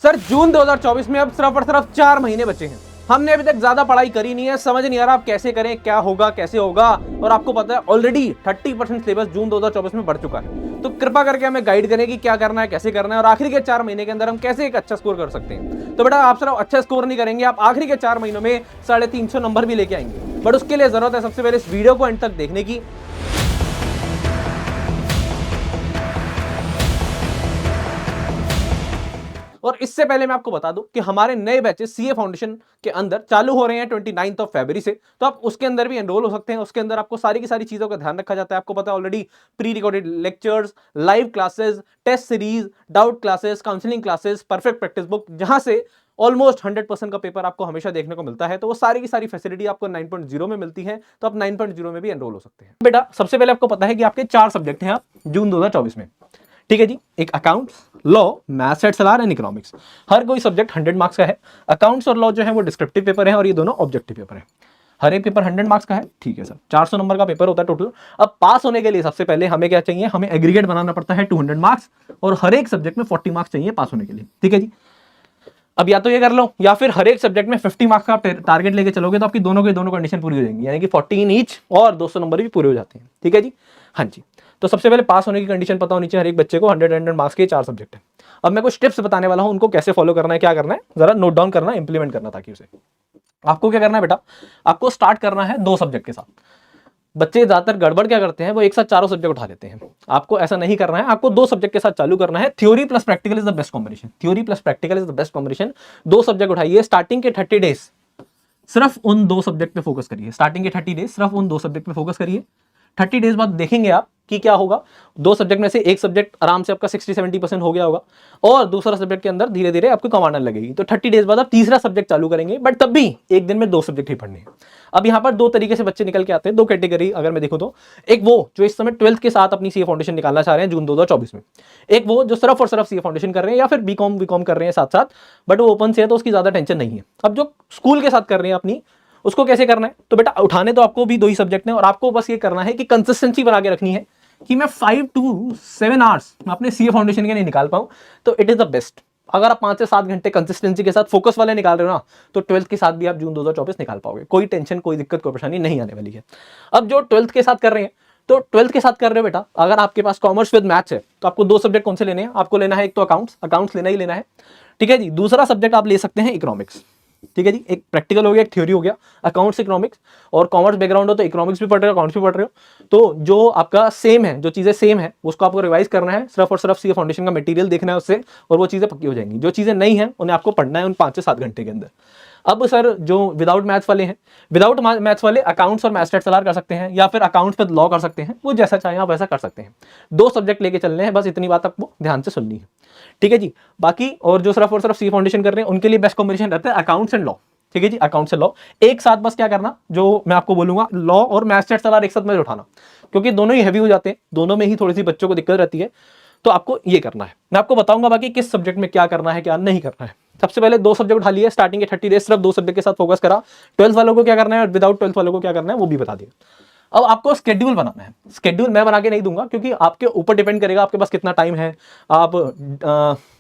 Sir जून 2024 में अब सिर्फ और सिर्फ 4 महीने बचे हैं। हमने अभी तक ज्यादा पढ़ाई करी नहीं है, समझ नहीं आ रहा आप कैसे करें, क्या होगा, कैसे होगा। और आपको पता है ऑलरेडी 30% सिलेबस जून 2024 में बढ़ चुका है। तो कृपा करके हमें गाइड करें कि क्या करना है, कैसे करना है और आखिरी के 4 महीने के अंदर हम कैसे एक अच्छा स्कोर कर सकते हैं। तो बेटा आप सिर्फ अच्छा स्कोर नहीं करेंगे, आप आखिरी के 4 महीनों में 350 नंबर भी लेके आएंगे। बट उसके लिए जरूरत है सबसे पहले इस वीडियो को अंत तक देखने की। और इससे पहले मैं आपको बता दूं कि हमारे नए बैचेस सीए फाउंडेशन के अंदर चालू हो रहे हैं 29 फरवरी से। तो आप उसके अंदर भी एनरोल हो सकते हैं। उसके अंदर आपको सारी की सारी चीजों का ध्यान रखा जाता है। आपको पता है already pre recorded lectures, live classes, test series, doubt classes, counselling classes, perfect practice book, जहां से ऑलमोस्ट 100% का पेपर आपको हमेशा देखने को मिलता है। तो वो सारी की सारी फैसिलिटी आपको 9.0 में मिलती है। तो आप 9.0 में भी एनरोल हो सकते हैं। बेटा सबसे पहले आपको पता है कि आपके 4 सब्जेक्ट हैं आप जून 2024 में, ठीक है जी। एक अकाउंट्स, लॉ, मैथ्स एंड सलार एंड इकोनॉमिक्स। हर कोई सब्जेक्ट 100 मार्क्स का है। अकाउंट्स और लॉ जो है वो डिस्क्रिप्टिव पेपर है और ये दोनों ऑब्जेक्टिव पेपर है। हर एक पेपर 100 मार्क्स का है, ठीक है सर। 400 नंबर का पेपर होता है टोटल। अब पास होने के लिए सबसे पहले हमें क्या चाहिए, हमें एग्रीगेट बनाना पड़ता है 200 मार्क्स और हर एक सब्जेक्ट में 40 मार्क्स चाहिए पास होने के लिए, ठीक है जी। अब या तो ये कर लो या फिर हर एक सब्जेक्ट में 50 मार्क्स का आप टारगेट लेके चलोगे तो आपकी दोनों के दोनों कंडीशन पूरी हो जाएंगी, यानी कि 40 इन ईच और 200 नंबर भी पूरे हो जाते हैं, ठीक है जी। हाँ जी। तो सबसे पहले पास होने की कंडीशन पता होनी चाहिए हर एक बच्चे को। 100 मार्क्स के 4 सब्जेक्ट है। अब मैं कुछ टिप्स बताने वाला हूं, उनको कैसे फॉलो करना है, क्या करना है, जरा नोट डाउन करना, इंप्लीमेंट करना। ताकि उसे आपको क्या करना है बेटा, आपको स्टार्ट करना है 2 सब्जेक्ट के साथ। बच्चे ज्यादातर गड़बड़ क्या करते हैं, वो एक साथ चारों सब्जेक्ट उठा लेते हैं। आपको ऐसा नहीं करना है, आपको 2 सब्जेक्ट के साथ चालू करना है। Theory plus practical is the best combination. Theory plus practical is the best combination. 2 subject उठाइए। स्टार्टिंग के 30 डेज सिर्फ उन 2 सब्जेक्ट पे फोकस करिए। स्टार्टिंग के 30 डेज सिर्फ उन 2 सब्जेक्ट पे फोकस करिए। 30 डेज बाद देखेंगे आप कि क्या होगा। 2 सब्जेक्ट में से एक सब्जेक्ट आराम से आपका 60-70% हो गया होगा और दूसरा सब्जेक्ट के अंदर धीरे धीरे आपको कमाने लगेगी। तो 30 डेज बाद आप तीसरा सब्जेक्ट चालू करेंगे, बट तब भी एक दिन में 2 सब्जेक्ट ही पढ़ने हैं। अब यहाँ पर 2 तरीके से बच्चे निकल के आते हैं, 2 कैटेगरी अगर मैं देखूं तो। एक वो जो इस समय 12th के साथ अपनी सीए फाउंडेशन निकालना चाह रहे हैं जून 2024 में। एक वो जो सिर्फ और सिर्फ सीए फाउंडेशन कर रहे हैं या फिर बीकॉम कर रहे हैं साथ साथ, बट वो ओपन से है तो उसकी ज्यादा टेंशन नहीं है। अब जो स्कूल के साथ कर रहे हैं अपनी, उसको कैसे करना है, तो बेटा उठाने तो आपको भी 2 ही सब्जेक्ट हैं और आपको बस ये करना है कि कंसिस्टेंसी बना के रखनी है कि मैं 5 to 7 आवर्स अपने सीए फाउंडेशन के लिए निकाल पाऊं तो इट इज द बेस्ट। अगर आप 5 से 7 घंटे कंसिस्टेंसी के साथ फोकस वाले निकाल रहे हो ना, तो 12th के साथ भी आप जून 2024 निकाल पाओगे। कोई टेंशन, कोई दिक्कत, कोई परेशानी नहीं आने वाली है। अब जो 12th के साथ कर रहे हैं, तो 12th के साथ कर रहे हो बेटा, अगर आपके पास कॉमर्स विद मैथ्स है तो आपको 2 सब्जेक्ट कौन से लेने हैं, आपको लेना है एक तो अकाउंट्स लेना ही लेना है, ठीक है जी। दूसरा सब्जेक्ट आप ले सकते हैं इकोनॉमिक्स, ठीक है जी। एक प्रैक्टिकल हो गया, एक थ्योरी हो गया, अकाउंट्स इकोनॉमिक्स। और कॉमर्स बैकग्राउंड हो तो इकोनॉमिक्स भी पढ़ रहे हो, अकाउंट्स भी पढ़ रहे हो, तो जो आपका सेम है, जो चीजें सेम है उसको आपको रिवाइज करना है। सिर्फ और सिर्फ सीए फाउंडेशन का मटेरियल देखना है उससे और वो चीजें पक्की हो जाएंगी। जो चीजें नहीं है उन्हें आपको पढ़ना है उन 5 से 7 घंटे के अंदर। अब सर जो विदाउट मैथ्स वाले हैं, विदाउट मैथ्स वाले अकाउंट्स और मैथ्स सलार कर सकते हैं या फिर अकाउंट्स पे लॉ कर सकते हैं। वो जैसा चाहें आप वैसा कर सकते हैं। 2 सब्जेक्ट लेके चलने हैं, बस इतनी बात आपको ध्यान से सुननी है, ठीक है जी। बाकी और जो सिर्फ और सिर्फ सीए फाउंडेशन कर रहे हैं उनके लिए बेस्ट कॉम्बिनेशन रहता है अकाउंट्स एंड लॉ, ठीक है जी। अकाउंट्स एंड लॉ एक साथ बस क्या करना, जो मैं आपको बोलूंगा, लॉ और मैथ्स सलार एक साथ में उठाना, क्योंकि दोनों ही हैवी हो जाते हैं, दोनों में ही थोड़ी सी बच्चों को दिक्कत रहती है। तो आपको ये करना है। मैं आपको बताऊंगा बाकी किस सब्जेक्ट में क्या करना है, क्या नहीं करना है। सबसे पहले 2 सब्जेक्ट उठा लिए, स्टार्टिंग के 30 डेज सिर्फ 2 सब्जेक्ट के साथ फोकस करा। 12th वालों को क्या करना है और विदाउट 12th वालों को क्या करना है वो भी बता दिया। अब आपको स्केड्यूल बनाना है। स्केड्यूल मैं बना के नहीं दूंगा क्योंकि आपके ऊपर डिपेंड करेगा आपके पास कितना टाइम है। आप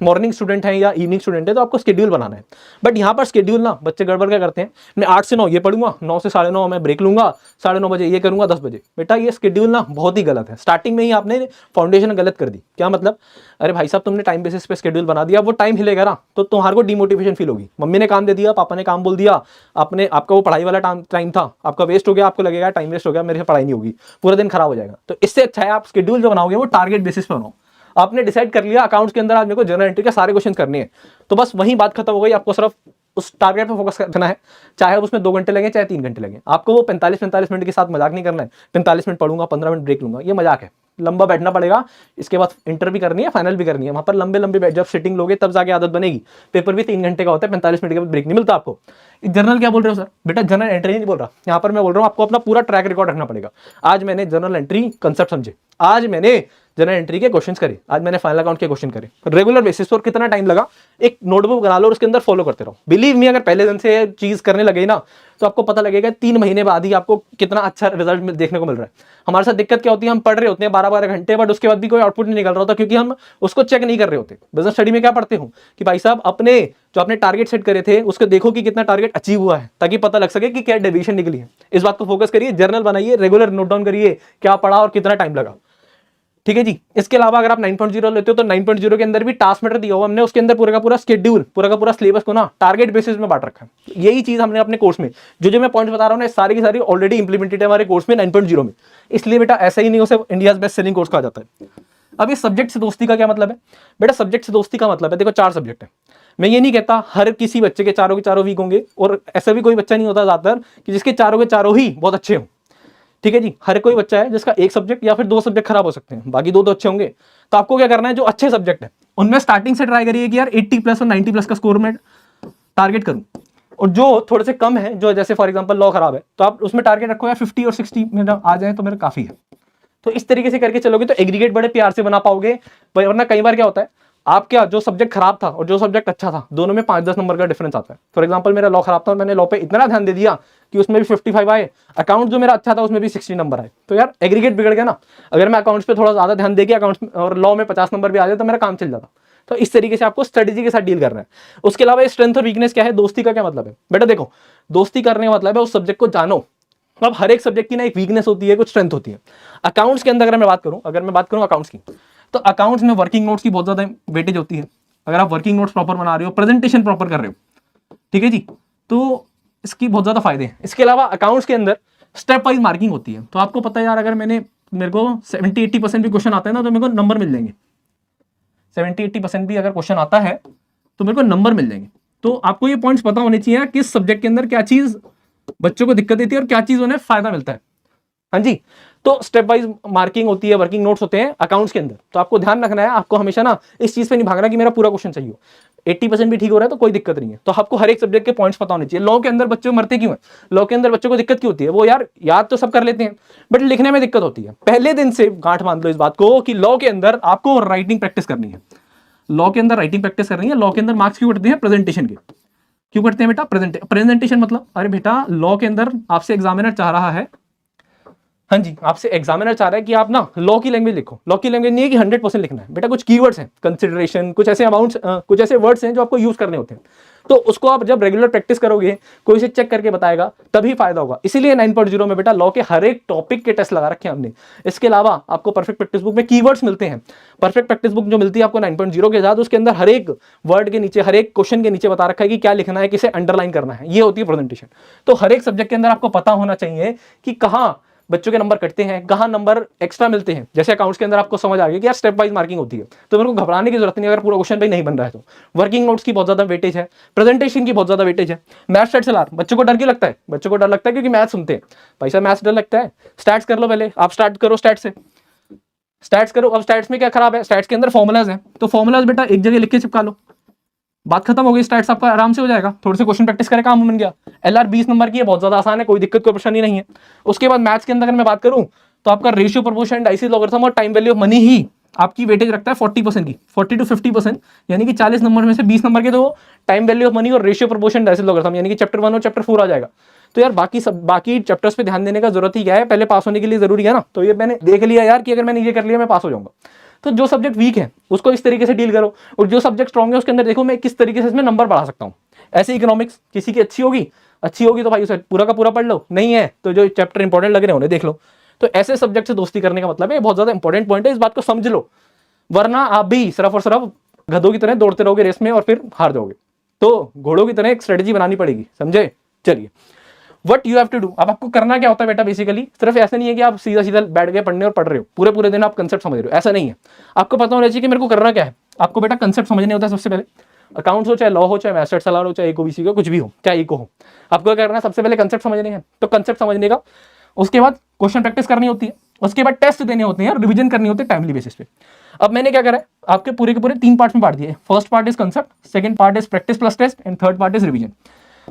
मॉर्निंग स्टूडेंट हैं या इवनिंग स्टूडेंट है तो आपको स्केड्यूल बनाना है। बट यहाँ पर स्केड्यूल ना बच्चे गड़बड़ क्या करते हैं, मैं 8 से 9 ये पढ़ूंगा, 9 से 9:30 मैं ब्रेक लूंगा, 9:30 बजे ये करूंगा, 10 बजे। बेटा ये स्केड्यूल ना बहुत ही गलत है। स्टार्टिंग में ही आपने फाउंडेशन गलत कर दी। क्या मतलब, अरे भाई साहब तुमने टाइम बेसिस पे स्केड्यूल बना दिया, वो टाइम हिलेगा ना तो तुम्हारे को डिमोटिवेशन फील होगी। मम्मी ने काम दे दिया, पापा ने काम बोल दिया, आपका वो पढ़ाई वाला टाइम था आपका वेस्ट हो गया, आपको लगेगा टाइम वेस्ट हो गया, मेरे से पढ़ाई नहीं होगी, पूरा दिन खराब हो जाएगा। तो इससे अच्छा है आप स्केड्यूल जो बनाओगे वो टारगेट बेसिस पे बनाओ। आपने डिसाइड कर लिया अकाउंट्स के अंदर आज मेरे को जर्नल एंट्री के सारे क्वेश्चन करने हैं, तो बस वही बात खत्म हो गई। आपको सिर्फ उस टारगेट पे फोकस करना है, चाहे उसमें 2 घंटे लगे चाहे 3 घंटे लगे। आपको वो 45 मिनट के साथ मजाक नहीं करना है। 45 मिनट पढ़ूंगा, 15 मिनट ब्रेक लूंगा, ये मजाक है। लंबा बैठना पड़ेगा। इसके बाद इंटर भी करनी है, फाइनल भी करनी है। वहां पर लंबे बैठ, जब सिटिंग लोगे तब जाके आदत बनेगी। पेपर भी 3 घंटे का होता है, 45 मिनट के बाद ब्रेक नहीं मिलता आपको। जर्नल क्या बोल रहे हो सर, बेटा जर्नल एंट्री नहीं बोल रहा, यहाँ पर मैं बोल रहा हूँ आपको अपना पूरा ट्रैक रिकॉर्ड रखना पड़ेगा। आज मैंने जर्नल एंट्री कंसेप्ट समझे, आज मैंने जनरल एंट्री के क्वेश्चंस करे, आज मैंने फाइनल अकाउंट के क्वेश्चन करे रेगुलर बेसिस पर। कितना टाइम लगा, एक नोटबुक बना लो और उसके अंदर फॉलो करते रहो। बिलीव मी, अगर पहले दिन से चीज करने लगे ना तो आपको पता लगेगा 3 महीने बाद ही आपको कितना अच्छा रिजल्ट देखने को मिल रहा है। हमारे साथ दिक्कत क्या होती है, हम पढ़ रहे होते हैं 12-12 घंटे, बट उसके बाद भी कोई आउटपुट नहीं निकल रहा होता, क्योंकि हम उसको चेक नहीं कर रहे होते। बिजनेस स्टडी में क्या पढ़ते हो कि भाई साहब अपने जो आपने टारगेट सेट करे थे उसको देखो कि कितना टारगेट अचीव हुआ है, ताकि पता लग सके कि क्या डेविएशन निकली है। इस बात को फोकस करिए, जर्नल बनाइए, रेगुलर नोट डाउन करिए क्या पढ़ा और कितना टाइम लगा। ठीक है जी। इसके अलावा अगर आप 9.0 लेते हो तो 9.0 के अंदर भी टास्क मैटर दिया हुआ हमने, उसके अंदर पूरा का पूरा शेड्यूल, पूरा का पूरा सिलेबस को ना टारगेट बेसिस में बांट रखा है। यही चीज हमने अपने कोर्स में जो मैं पॉइंट्स बता रहा हूँ ना, सारी की सारी ऑलरेडी इंप्लीमेंटेड है हमारे कोर्स में 9.0 में। इसलिए बेटा ऐसा ही नहीं उसे इंडिया बेस्ट सेलिंग कोर्स कहा जाता है। अब इस सब्जेक्ट से दोस्ती का क्या मतलब है बेटा? सब्जेक्ट से दोस्ती का मतलब है, देखो 4 सब्जेक्ट है। मैं ये नहीं कहता हर किसी बच्चे के चारों वीक होंगे, और ऐसा भी कोई बच्चा नहीं होता ज्यादातर कि जिसके चारों के चारों ही बहुत अच्छे हों। ठीक है जी। हर कोई बच्चा है जिसका एक सब्जेक्ट या फिर 2 सब्जेक्ट खराब हो सकते हैं, बाकी 2 तो अच्छे होंगे। तो आपको क्या करना है, जो अच्छे सब्जेक्ट है उनमें स्टार्टिंग से ट्राई करिए कि यार 80+ और 90+ का स्कोर में टारगेट करूं, और जो थोड़े से कम है, जो जैसे फॉर एग्जांपल लॉ खराब है, तो आप उसमें टारगेट रखो यार 50 और 60 में आ जाए तो मेरा काफी है। तो इस तरीके से करके चलोगे तो एग्रीगेट बड़े प्यार से बना पाओगे। वरना कई बार क्या होता है, आप क्या जो सब्जेक्ट खराब था और जो सब्जेक्ट अच्छा था, दोनों में 5-10 नंबर का डिफरेंस आता है। फॉर एग्जांपल मेरा लॉ खराब था और मैंने लॉ पे इतना ध्यान दे दिया कि उसमें भी 55 आए, अकाउंट जो मेरा अच्छा था उसमें भी 60 नंबर आए, तो यार एग्रीगेट बिगड़ गया ना। अगर मैं अकाउंट्स पे थोड़ा ज्यादा ध्यान देके अकाउंट्स और लॉ में 50 नंबर भी आ जाए तो मेरा काम चल जाता। तो इस तरीके से आपको स्ट्रेटेजी के साथ डील करना है। उसके अलावा स्ट्रेंथ और वीकनेस क्या है, दोस्ती का क्या मतलब है बेटा? देखो, दोस्ती करने का मतलब है उस सब्जेक्ट को जानो। अब हर एक सब्जेक्ट की ना एक वीकनेस होती है, कुछ स्ट्रेंथ होती है। अकाउंट्स के अंदर अगर मैं बात करूं अकाउंट्स की, तो अकाउंट्स में वर्किंग नोट्स की बहुत ज्यादा वेटेज होती है। अगर आप वर्किंग नोट्स प्रॉपर बना रहे हो, प्रेजेंटेशन प्रॉपर कर रहे हो, ठीक है जी, तो इसकी बहुत ज्यादा फायदे हैं। इसके अलावा अकाउंट्स के अंदर स्टेप वाइज मार्किंग होती है। तो आपको पता है यार, अगर मेरे को 70-80% भी क्वेश्चन आता है ना तो मेरे को नंबर मिल जाएंगे। 70-80% भी अगर क्वेश्चन आता है तो मेरे को नंबर मिल जाएंगे। तो आपको ये पॉइंट्स पता होने चाहिए किस सब्जेक्ट के अंदर क्या चीज बच्चों को दिक्कत देती है और क्या चीज उन्हें फायदा मिलता है। हाँ जी। तो स्टेप वाइज मार्किंग होती है, वर्किंग नोट्स होते हैं अकाउंट्स के अंदर। तो आपको ध्यान रखना है, आपको हमेशा ना इस चीज पे नहीं भागना कि मेरा पूरा क्वेश्चन चाहिए हो। 80% भी ठीक हो रहा है तो कोई दिक्कत नहीं है। तो आपको हर एक सब्जेक्ट के पॉइंट्स पता होने चाहिए। लॉ के अंदर बच्चे मरते क्यों है, लॉ के अंदर बच्चों को दिक्कत क्यों होती है? वो यार याद तो सब कर लेते हैं बट लिखने में दिक्कत होती है। पहले दिन से गांठ बांध लो इस बात को कि लॉ के अंदर आपको राइटिंग प्रैक्टिस करनी है। लॉ के अंदर राइटिंग प्रैक्टिस करनी है। लॉ के अंदर मार्क्स क्यों कटते हैं? प्रेजेंटेशन के। क्यों करते हैं बेटा? प्रेजेंटेशन मतलब, अरे बेटा लॉ के अंदर आपसे एग्जामिनर चाह रहा है, हाँ जी, आपसे एग्जामिनर चाह रहा है कि आप ना लॉ की लैंग्वेज लिखो। लॉ की लैंग्वेज नहीं है कि 100% लिखना है बेटा, कुछ कीवर्ड्स हैं, कंसिडरेशन, कुछ ऐसे अमाउंट्स, कुछ ऐसे वर्ड्स हैं जो आपको यूज करने होते हैं। तो उसको आप जब रेगुलर प्रैक्टिस करोगे, कोई से चेक करके बताएगा, तभी फायदा होगा। इसीलिए 9.0 में बेटा लॉ के हर एक टॉपिक के टेस्ट लगा रखे हैं हमने। इसके अलावा आपको परफेक्ट प्रैक्टिस बुक में कीवर्ड्स मिलते हैं। परफेक्ट प्रैक्टिस बुक जो मिलती है आपको 9.0 के साथ, उसके अंदर हर एक वर्ड के नीचे, हर एक क्वेश्चन के नीचे बता रखा है कि क्या लिखना है, किसे अंडरलाइन करना है। ये होती है प्रेजेंटेशन। तो हर एक सब्जेक्ट के अंदर आपको पता होना चाहिए कि कहाँ बच्चों के नंबर कटते हैं, कहां नंबर एक्स्ट्रा मिलते हैं। जैसे अकाउंट्स के अंदर आपको समझ आ गया कि यार स्टेप वाइज मार्किंग होती है, तो मेरे को घबराने की जरूरत नहीं अगर पूरा क्वेश्चन पे नहीं बन रहा है तो। वर्किंग नोट्स की बहुत ज्यादा वेटेज है, प्रेजेंटेशन की बहुत ज्यादा वेटेज है। मैथ्स स्टैट्स चला, बच्चों को डर क्यों लगता है? बच्चों को डर लगता है क्योंकि मैथ्स सुनते हैं। भाई साहब मैथ्स डर लगता है, स्टैट्स कर लो पहले। आप स्टार्ट करो स्टैट्स से, स्टैट्स करो। अब स्टैट्स में क्या खराब है? स्टैट्स के अंदर फॉर्मुलाज है, तो फॉर्मुलाज बेटा एक जगह लिख के चिपका लो, बात खत्म हो गई। स्टैट्स आपका आराम से हो जाएगा। थोड़े से क्वेश्चन प्रैक्टिस करें, काम बन गया। LR 20 नंबर की है, बहुत ज्यादा आसान है, कोई दिक्कत कोई परेशानी नहीं है। उसके बाद मैथ्स के अंदर अगर मैं बात करूं तो आपका रेशियो, प्रोपोर्शन, डाइसिस, लॉगरिथम और टाइम वैल्यू ऑफ मनी ही आपकी वेटेज रखता है 40% की, 40 to 50%, यानी कि 40 नंबर में से 20 नंबर के तो टाइम वैल्यू ऑफ मनी और रेशियो, प्रोपोर्शन, डाइसिस, लॉगरिथम, यानी कि चैप्टर 1 और चैप्टर 4 आ जाएगा। तो यार बाकी चैप्टर्स पे ध्यान देने का जरूरत ही क्या है? पहले पास होने के लिए जरूरी है ना। तो ये मैंने देख लिया यार कि अगर मैंने ये कर लिया मैं पास हो जाऊंगा। तो जो सब्जेक्ट वीक है उसको इस तरीके से डील करो, और जो सब्जेक्ट स्ट्रॉन्ग है उसके अंदर देखो मैं किस तरीके से इसमें नंबर बढ़ा सकता हूँ। ऐसे इकोनॉमिक्स किसी की अच्छी होगी तो भाई उसे पूरा का पूरा पढ़ लो, नहीं है तो जो चैप्टर इंपॉर्टेंट लग रहे हैं उन्हें देख लो। तो ऐसे सब्जेक्ट से दोस्ती करने का मतलब है, बहुत ज्यादा इंपॉर्टेंट पॉइंट है, इस बात को समझ लो। वरना आप भी सिर्फ और सिर्फ गधों की तरह दौड़ते रहोगे रेस में और फिर हार जाओगे। तो घोड़ों की तरह एक स्ट्रेटेजी बनानी पड़ेगी, समझे? चलिए, what you have to do. अब आपको करना क्या होता है बेटा? बेसिकली सिर्फ ऐसा नहीं है कि आप सीधा सीधा बैठ गए पढ़ने और पढ़ रहे हो, पूरे दिन आप कंसेप्ट समझ रहे हो, ऐसा नहीं है। आपको पता होना चाहिए कि मेरे को करना क्या है। आपको बेटा कंसेप्ट समझने होता है सबसे पहले। अकाउंट्स हो, चाहे लॉ हो, चाहे मैथ्स हो, चाहे इको कुछ भी हो, चाहे इको हो, आपको क्या करना है? सबसे पहले कंसेप्ट समझने हैं। तो कंसेप्ट समझने का, उसके बाद क्वेश्चन प्रैक्टिस करनी होती है, उसके बाद टेस्ट देने होते हैं, रिवीजन करनी होती है टाइमली बेसिस पे। अब मैंने क्या करा है, आपके पूरे के पूरे 3 पार्ट्स में बांट दिए। First part is concept, second part is practice plus test, and third part is revision.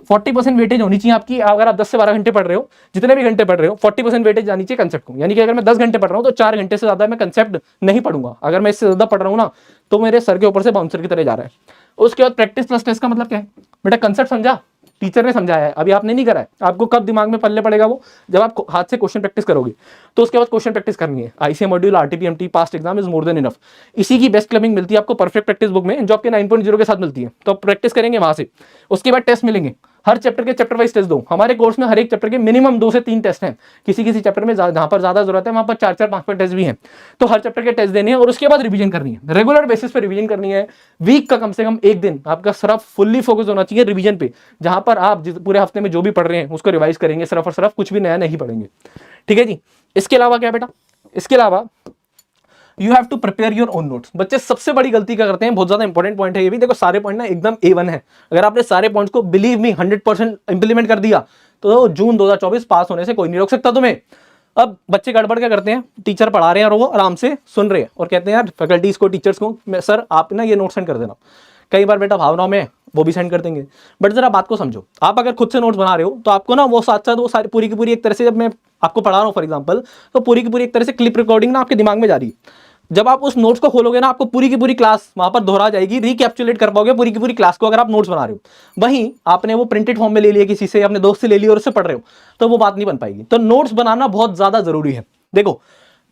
40% weightage होनी चाहिए आपकी। अगर आप 10 से 12 घंटे पढ़ रहे हो, जितने भी घंटे पढ़ रहे हो, 40% वेटेज जानी चाहिए कंसेप्ट को। यानी कि अगर मैं 10 घंटे पढ़ रहा हूं तो 4 घंटे से ज्यादा मैं कंसेप्ट नहीं पढ़ूंगा। अगर मैं इससे ज्यादा पढ़ रहा हूं ना तो मेरे सर के ऊपर से बाउंसर की तरह जा रहा है। उसके बाद प्रैक्टिस प्लस टेस्ट का मतलब क्या है बेटा? कंसेप्ट समझा, टीचर ने समझाया है, अभी आपने नहीं करा है, आपको कब दिमाग में पल्ले पड़ेगा वो? जब आप हाथ से क्वेश्चन प्रैक्टिस करोगे। तो उसके बाद क्वेश्चन प्रैक्टिस करनी है। ICA module, RTPMT, past exam is more than enough. इसी की बेस्ट क्लबिंग मिलती है आपको परफेक्ट प्रैक्टिस बुक में, जो आपके 9.0 के साथ मिलती है। तो आप प्रैक्टिस करेंगे वहां से। उसके बाद टेस्ट मिलेंगे, हर चैप्टर के चैप्टर वाइज टेस्ट दो। हमारे कोर्स में हर एक चैप्टर के मिनिमम 2 से 3 टेस्ट हैं। किसी किसी चैप्टर में जहां पर ज्यादा जरूरत है वहां पर 4-4, 5-5 टेस्ट भी हैं। तो हर चैप्टर के टेस्ट देने हैं और उसके बाद रिवीजन करनी है। रेगुलर बेसिस पे रिवीजन करनी है। वीक का कम से कम एक दिन आपका सिर्फ फुल्ली फोकस होना चाहिए रिवीजन पे, जहां पर आप पूरे हफ्ते में जो भी पढ़ रहे हैं उसको रिवाइज करेंगे सिर्फ और सिर्फ, कुछ भी नया नहीं पढ़ेंगे। ठीक है जी। इसके अलावा क्या बेटा? इसके अलावा you have to prepare your own notes. बच्चे सबसे बड़ी गलती क्या करते हैं, बहुत ज्यादा इंपॉर्टेंट पॉइंट है ये भी। देखो सारे पॉइंट ना एकदम A1 है। अगर आपने सारे पॉइंट्स को बिलीव मी 100% इंप्लीमेंट कर दिया तो जून 2024 पास होने से कोई नहीं रोक सकता तुम्हें। अब बच्चे गड़बड़ क्या करते हैं, टीचर पढ़ा रहे हैं और वो आराम से सुन रहे हैं और कहते हैं यार फैकल्टीज को, टीचर्स को, सर आप ना ये नोट सेंड कर देना। कई बार बेटा भावनाओं में वो भी सेंड कर देंगे। बट जरा बात को समझो, आप अगर खुद से नोट्स बना रहे हो तो आपको ना वो साथ साथ वो सारी पूरी की पूरी एक तरह से, जब मैं आपको पढ़ा रहा हूँ फॉर एग्जांपल, तो पूरी की पूरी एक तरह से क्लिप रिकॉर्डिंग ना आपके दिमाग में जा रही है। जब आप उस नोट्स को खोलोगे ना, आपको पूरी की पूरी क्लास वहां पर दोहरा जाएगी, रिकैप्चुलेट कर पाओगे पूरी की पूरी क्लास को, अगर आप नोट्स बना रहे हो। वहीं आपने वो प्रिंटेड फॉर्म में ले लिया किसी से, अपने दोस्त से ले लिया और उससे पढ़ रहे हो, तो वो बात नहीं बन पाएगी। तो नोट्स बनाना बहुत ज्यादा जरूरी है। देखो,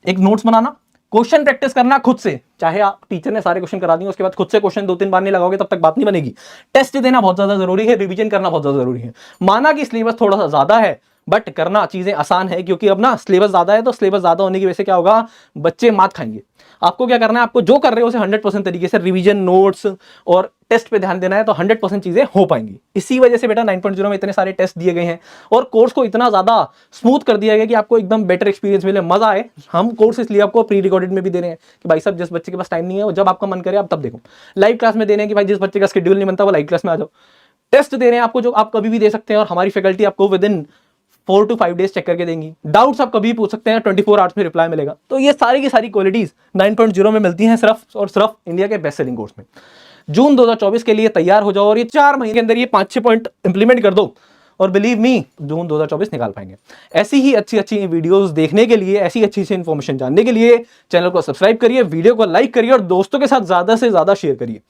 एक नोट्स बनाना, क्वेश्चन प्रैक्टिस करना खुद से, चाहे आप टीचर ने सारे क्वेश्चन करा दिए, उसके बाद खुद से क्वेश्चन 2-3 बार नहीं लगाओगे तब तक बात नहीं बनेगी। टेस्ट देना बहुत ज्यादा जरूरी है, रिवीजन करना बहुत ज्यादा जरूरी है। माना कि सिलेबस थोड़ा सा ज्यादा है बट करना चीजें आसान है, क्योंकि अब ना सिलेबस ज्यादा है, तो सिलेबस ज्यादा होने की वजह से क्या होगा, बच्चे मात खाएंगे। आपको क्या करना है, आपको जो कर रहे हो उसे 100% तरीके से रिवीजन, नोट्स और टेस्ट पे ध्यान देना है, तो 100% चीजें हो पाएंगी। इसी वजह से बेटा 9.0 में इतने सारे टेस्ट दिए गए हैं और कोर्स को इतना ज्यादा स्मूथ कर दिया गया कि आपको एकदम बेटर एक्सपीरियंस मिले, मजा आए। हम कोर्स इसलिए आपको प्री रिकॉर्डेड में भी दे रहे हैं कि भाई साहब जिस बच्चे के पास टाइम नहीं है वो जब आपका मन करे आप तब देखो। लाइव क्लास में दे रहे हैं कि भाई जिस बच्चे का शेड्यूल नहीं बनता वो लाइव क्लास में आ जाओ। टेस्ट दे रहे हैं आपको जो आप कभी भी दे सकते हैं और हमारी फैकल्टी आपको within 4 to 5 days check करके देंगी। डाउट्स आप कभी पूछ सकते हैं, 24 आवर्स में रिप्लाई मिलेगा। तो ये सारी की सारी क्वालिटीज 9.0 में मिलती हैं सिर्फ और सिर्फ इंडिया के बेस्ट सेलिंग कोर्स में। जून 2024 के लिए तैयार हो जाओ और ये 4 महीने के अंदर ये 5-6 पॉइंट इंप्लीमेंट कर दो और बिलीव मी जून 2024 निकाल पाएंगे। ऐसी ही अच्छी अच्छी वीडियोस देखने के लिए, ऐसी अच्छी अच्छी इंफॉर्मेशन जानने के लिए चैनल को सब्सक्राइब करिए, वीडियो को लाइक करिए और दोस्तों के साथ ज्यादा से ज्यादा शेयर करिए,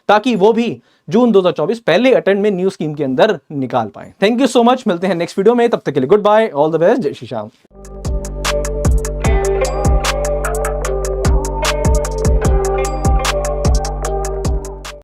ताकि वो भी जून 2024 पहले अटेम्प्ट में न्यू स्कीम के अंदर निकाल पाए। थैंक यू सो मच, मिलते हैं नेक्स्ट वीडियो में, तब तक के लिए goodbye, all the best, जय श्री श्याम।